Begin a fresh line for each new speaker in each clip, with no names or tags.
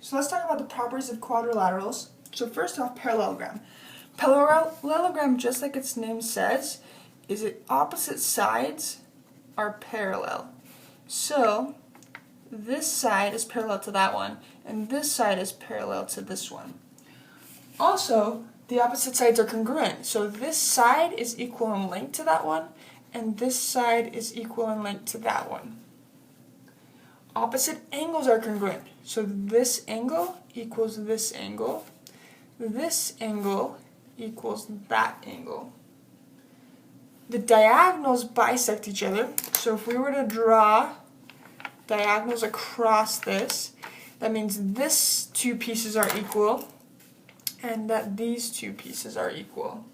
So let's talk about the properties of quadrilaterals. So first off, parallelogram. Parallelogram, just like its name says, is that opposite sides are parallel. So this side is parallel to that one, and this side is parallel to this one. Also, the opposite sides are congruent. So this side is equal in length to that one, and this side is equal in length to that one. Opposite angles are congruent. So this angle equals this angle. This angle equals that angle. The diagonals bisect each other. So if we were to draw diagonals across this, that means this two pieces are equal and that these two pieces are equal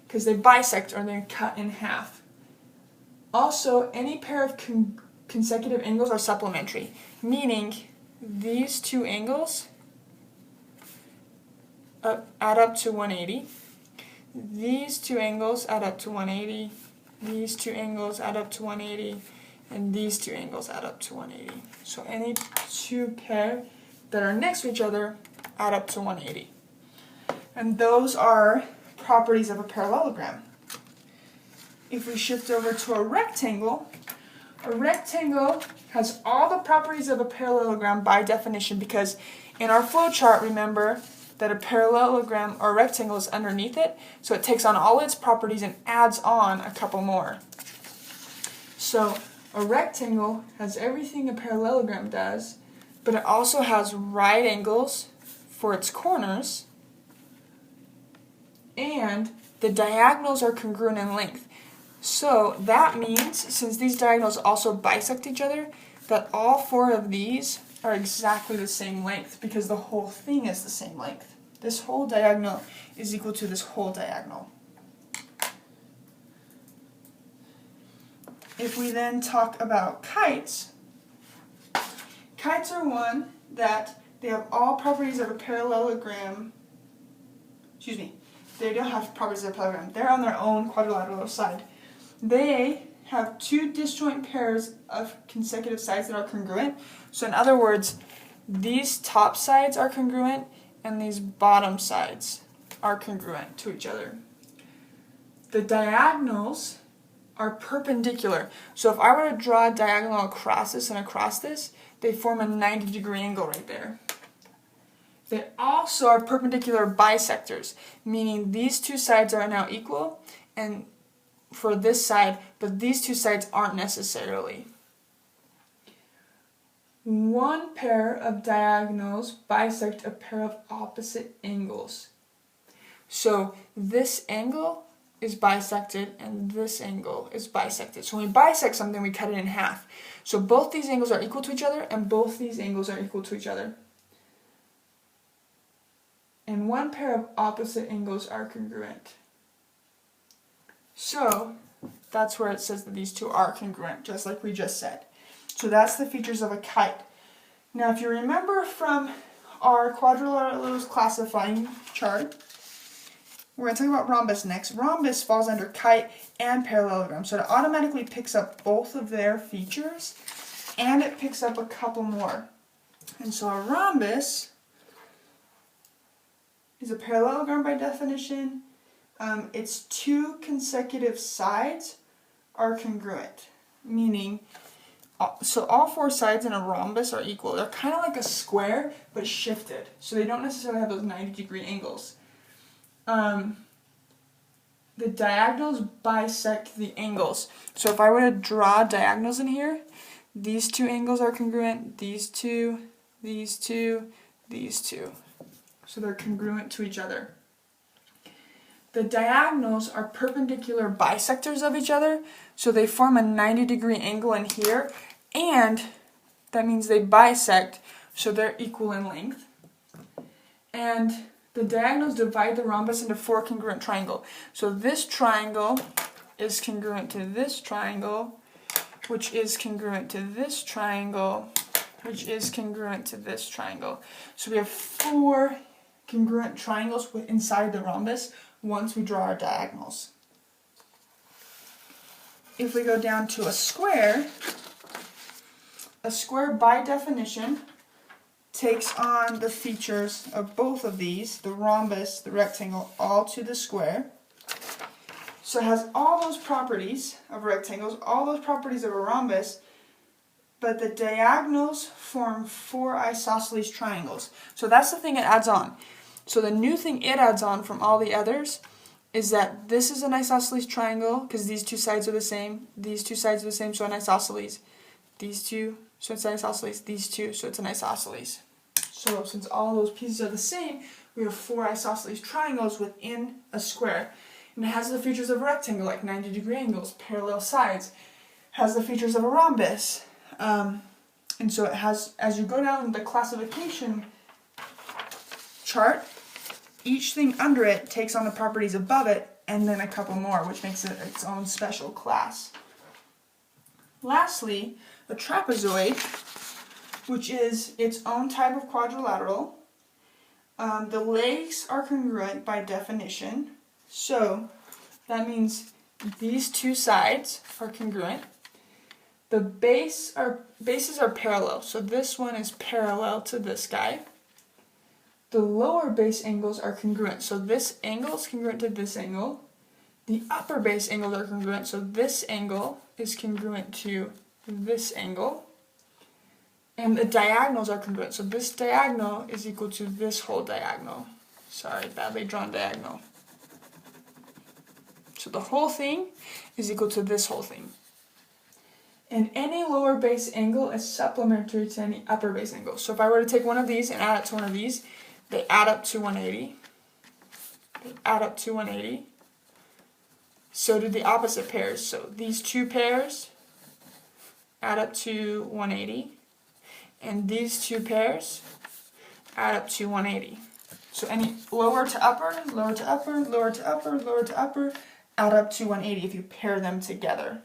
because they bisect or they're cut in half. Also, any pair of consecutive angles are supplementary, meaning these two angles add up to 180. These two angles add up to 180. These two angles add up to 180. And these two angles add up to 180. So any two pair that are next to each other add up to 180. And those are properties of a parallelogram. If we shift over to a rectangle has all the properties of a parallelogram by definition, because in our flow chart, remember that a parallelogram or rectangle is underneath it, so it takes on all its properties and adds on a couple more. So a rectangle has everything a parallelogram does, but it also has right angles for its corners, and the diagonals are congruent in length. So that means, since these diagonals also bisect each other, that all four of these are exactly the same length because the whole thing is the same length. This whole diagonal is equal to this whole diagonal. If we then talk about kites, kites are one that they have all properties of a parallelogram. They don't have properties of a parallelogram. They're on their own quadrilateral side. They have two disjoint pairs of consecutive sides that are congruent. So in other words, these top sides are congruent and these bottom sides are congruent to each other. The diagonals are perpendicular. So if I were to draw a diagonal across this and across this, they form a 90-degree angle right there. They also are perpendicular bisectors, meaning these two sides are now equal and for this side, but these two sides aren't necessarily. One pair of diagonals bisect a pair of opposite angles. So this angle is bisected and this angle is bisected. So when we bisect something, we cut it in half. So both these angles are equal to each other and both these angles are equal to each other. And one pair of opposite angles are congruent. So that's where it says that these two are congruent, just like we just said. So that's the features of a kite. Now if you remember from our quadrilaterals classifying chart, we're going to talk about rhombus next. Rhombus falls under kite and parallelogram, so it automatically picks up both of their features and it picks up a couple more. And so a rhombus is a parallelogram by definition. Its two consecutive sides are congruent, meaning so all four sides in a rhombus are equal. They're kind of like a square but shifted, so they don't necessarily have those 90-degree angles. The diagonals bisect the angles. So if I were to draw diagonals in here, these two angles are congruent, these two, these two, these two. So they're congruent to each other. The diagonals are perpendicular bisectors of each other, so they form a 90-degree angle in here, and that means they bisect, so they're equal in length. And the diagonals divide the rhombus into four congruent triangles. So this triangle is congruent to this triangle, which is congruent to this triangle, which is congruent to this triangle. So we have four congruent triangles inside the rhombus once we draw our diagonals. If we go down to a square by definition takes on the features of both of these, the rhombus, the rectangle, all to the square. So it has all those properties of rectangles, all those properties of a rhombus, but the diagonals form 4 isosceles triangles. So that's the thing it adds on. So the new thing it adds on from all the others is that this is an isosceles triangle because these two sides are the same. These two sides are the same, so an isosceles. These two, so it's an isosceles. These two, so it's an isosceles. So since all those pieces are the same, we have 4 isosceles triangles within a square. And it has the features of a rectangle, like 90-degree angles, parallel sides. It has the features of a rhombus. And so it has, as you go down the classification chart, each thing under it takes on the properties above it, and then a couple more, which makes it its own special class. Lastly, a trapezoid, which is its own type of quadrilateral. The legs are congruent by definition, so that means these two sides are congruent. The bases are parallel, so this one is parallel to this guy. The lower base angles are congruent, so this angle is congruent to this angle. The upper base angles are congruent, so this angle is congruent to this angle. And the diagonals are congruent, so this diagonal is equal to this whole diagonal. Sorry, badly drawn diagonal. So the whole thing is equal to this whole thing. And any lower base angle is supplementary to any upper base angle. So if I were to take one of these and add it to one of these, they add up to 180. They add up to 180. So do the opposite pairs. So these two pairs add up to 180. And these two pairs add up to 180. So any lower to upper, lower to upper, lower to upper, lower to upper, add up to 180 if you pair them together.